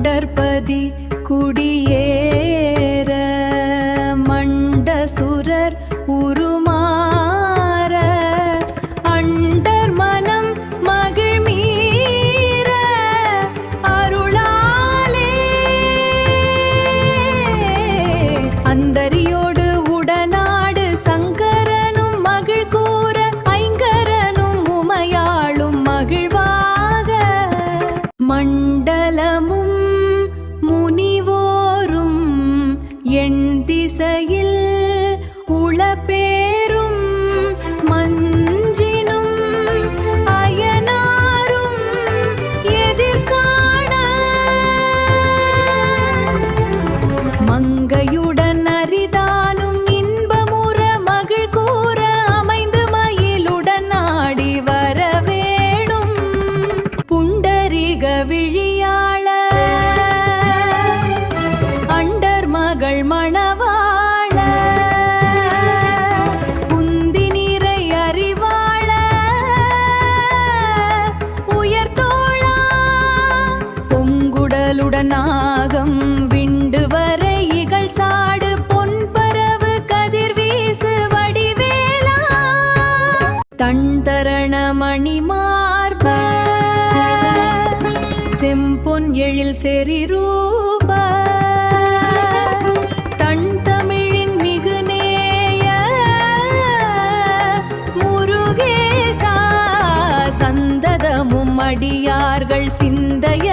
தொண்டர்பதி குடியேற மண்டசுரர் உருமாற அண்டர் மனம் மகிழ்மீர அருளாலே அந்தரியோடு உடனாடு சங்கரனும் மகிழ் கூற ஐங்கரனும் உமையாளும் மகிழ்வாக மண்டலமும் முனிவோரும் எண் திசையில் உளப்பேரும் மஞ்சினும் அயனாரும் எதிர்காண மங்கையுடன் அரிதானும் இன்பமுற மகிழ் கூற அமைந்து மயிலுடன் ஆடி வரவேணும் புண்டரிக விழியாள அண்டர் மகள் மணவாள புந்தி நீரை அறிவாள உயர்தோளா பொங்குடலுடன் நாகம் விண்டு வரை இகழ் சாடு பொன்பரவு கதிர்வீசு வடிவேலா தண்டரண மணிமார்ப செம்பொன் எழில் செறிரூப தன் தமிழின் மிகுநேய முருகேசா சந்ததமும் அடியார்கள் சிந்தைய